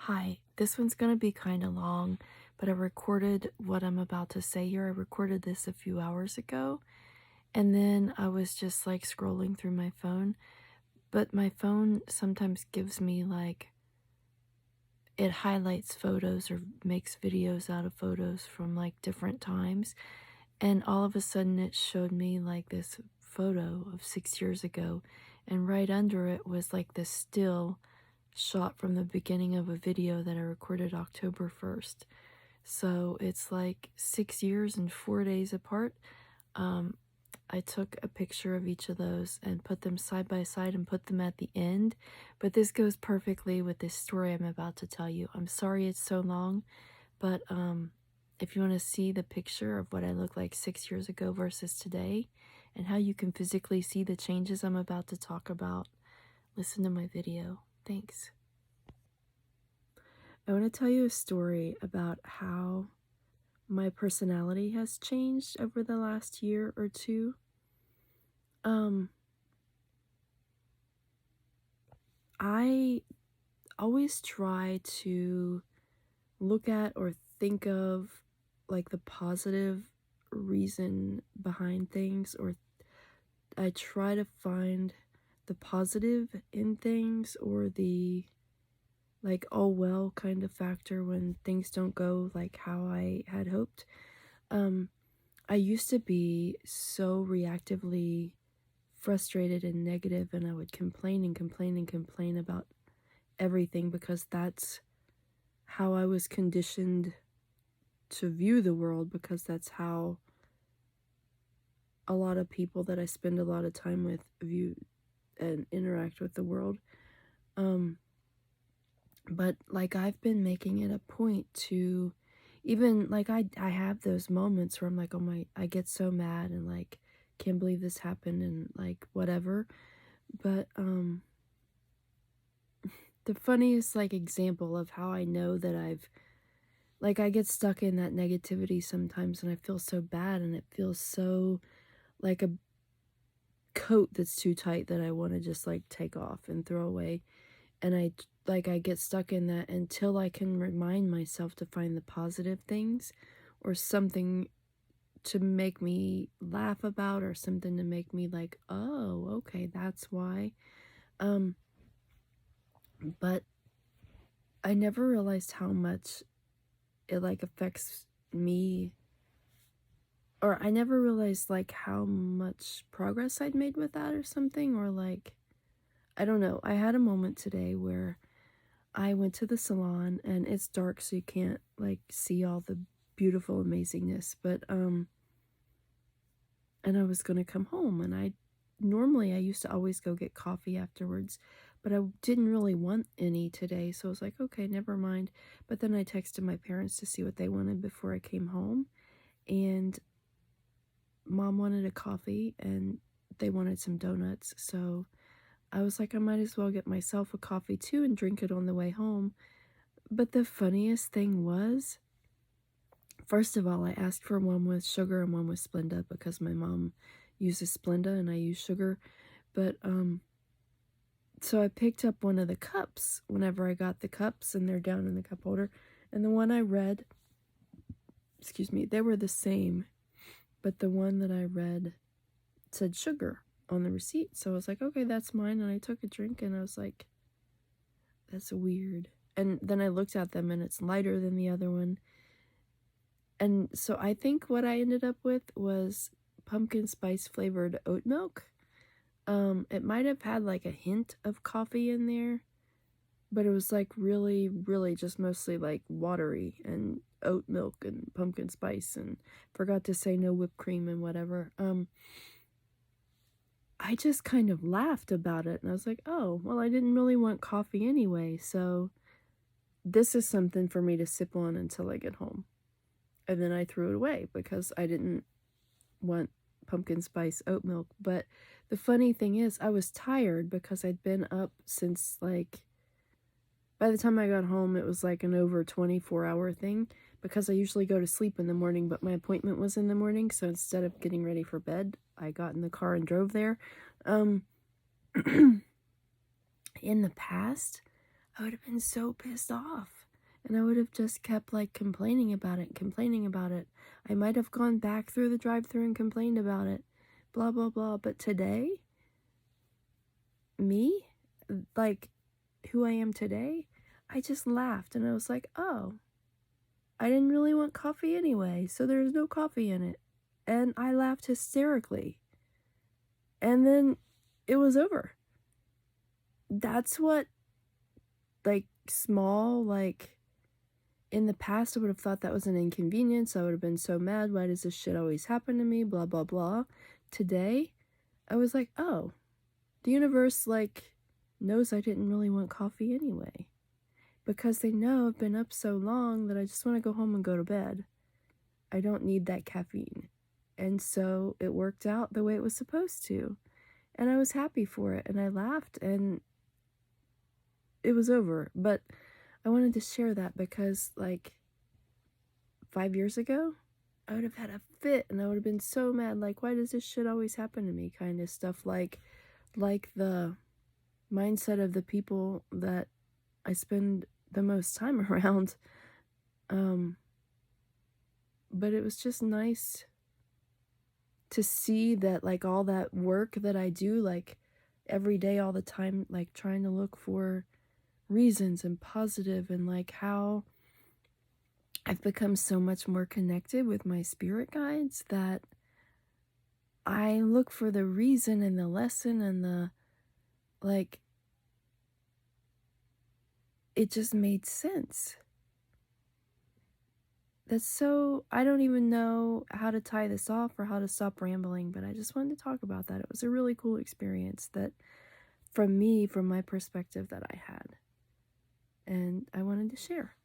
Hi, this one's gonna be kind of long, but I recorded what I'm about to say here. I recorded this a few hours ago, and then I was just like scrolling through my phone. But my phone sometimes gives me like it highlights photos or makes videos out of photos from like different times. And all of a sudden, it showed me like this photo of 6 years ago, and right under it was like this still shot from the beginning of a video that I recorded October 1st. So it's like 6 years and 4 days apart. Um, I took a picture of each of those and put them side by side and put them at the end. But this goes perfectly with this story I'm about to tell you. I'm sorry it's so long, but if you want to see the picture of what I look like 6 years ago versus today, and how you can physically see the changes I'm about to talk about, listen to my video. Thanks. I want to tell you a story about how my personality has changed over the last year or two. Um, I always try to look at or think of like the positive reason behind things, or I try to find the positive in things, or the like, oh well kind of factor when things don't go like how I had hoped. Um, I used to be so reactively frustrated and negative, and I would complain and complain and complain about everything because that's how I was conditioned to view the world, because that's how a lot of people that I spend a lot of time with view and interact with the world. Um, but like, I've been making it a point to even like, I have those moments where I'm like, oh my, I get so mad and like can't believe this happened and like whatever. But the funniest like example of how I know that I get stuck in that negativity sometimes, and I feel so bad, and it feels so like a coat that's too tight that I want to just like take off and throw away. And I get stuck in that until I can remind myself to find the positive things, or something to make me laugh about, or something to make me like, oh, okay, that's why. Um, but I never realized how much it like affects me, or I never realized like how much progress I'd made with that or something, or like, I don't know. I had a moment today where I went to the salon, and it's dark so you can't like see all the beautiful amazingness, but and I was going to come home, and I used to always go get coffee afterwards, but I didn't really want any today, so I was like, okay, never mind. But then I texted my parents to see what they wanted before I came home, and mom wanted a coffee and they wanted some donuts, so I was like, I might as well get myself a coffee too and drink it on the way home. But the funniest thing was, first of all, I asked for one with sugar and one with Splenda because my mom uses Splenda and I use sugar. But so I picked up one of the cups whenever I got the cups, and they're down in the cup holder. And the one I read, excuse me, they were the same, but the one that I read said sugar on the receipt. So I was like, okay, that's mine. And I took a drink, and I was like, that's weird. And then I looked at them, and it's lighter than the other one. And so I think what I ended up with was pumpkin spice flavored oat milk. It might have had like a hint of coffee in there, but it was like really, really just mostly like watery and oat milk and pumpkin spice, and forgot to say no whipped cream and whatever. I just kind of laughed about it, and I was like, oh, well, I didn't really want coffee anyway, so this is something for me to sip on until I get home. And then I threw it away because I didn't want pumpkin spice oat milk. But the funny thing is, I was tired because I'd been up since like, by the time I got home, it was like an over 24-hour thing, because I usually go to sleep in the morning, but my appointment was in the morning. So instead of getting ready for bed, I got in the car and drove there. In the past, I would have been so pissed off. And I would have just kept like complaining about it, complaining about it. I might have gone back through the drive-thru and complained about it, blah, blah, blah. But today, me, like who I am today, I just laughed and I was like, oh, I didn't really want coffee anyway, so there's no coffee in it. And I laughed hysterically. And then it was over. That's what, like, small, like, in the past, I would have thought that was an inconvenience. I would have been so mad. Why does this shit always happen to me? Blah, blah, blah. Today, I was like, oh, the universe, like, knows I didn't really want coffee anyway. Because they know I've been up so long that I just want to go home and go to bed. I don't need that caffeine. And so it worked out the way it was supposed to. And I was happy for it. And I laughed and it was over. But I wanted to share that because, like, 5 years ago, I would have had a fit and I would have been so mad. Like, why does this shit always happen to me? Kind of stuff. Like the mindset of the people that I spend the most time around. But it was just nice to see that, like, all that work that I do, like, every day, all the time, like, trying to look for reasons and positive, and like how I've become so much more connected with my spirit guides that I look for the reason and the lesson and the, like, it just made sense. That's so, I don't even know how to tie this off or how to stop rambling, but I just wanted to talk about that. It was a really cool experience that, from me, from my perspective, that I had. And I wanted to share.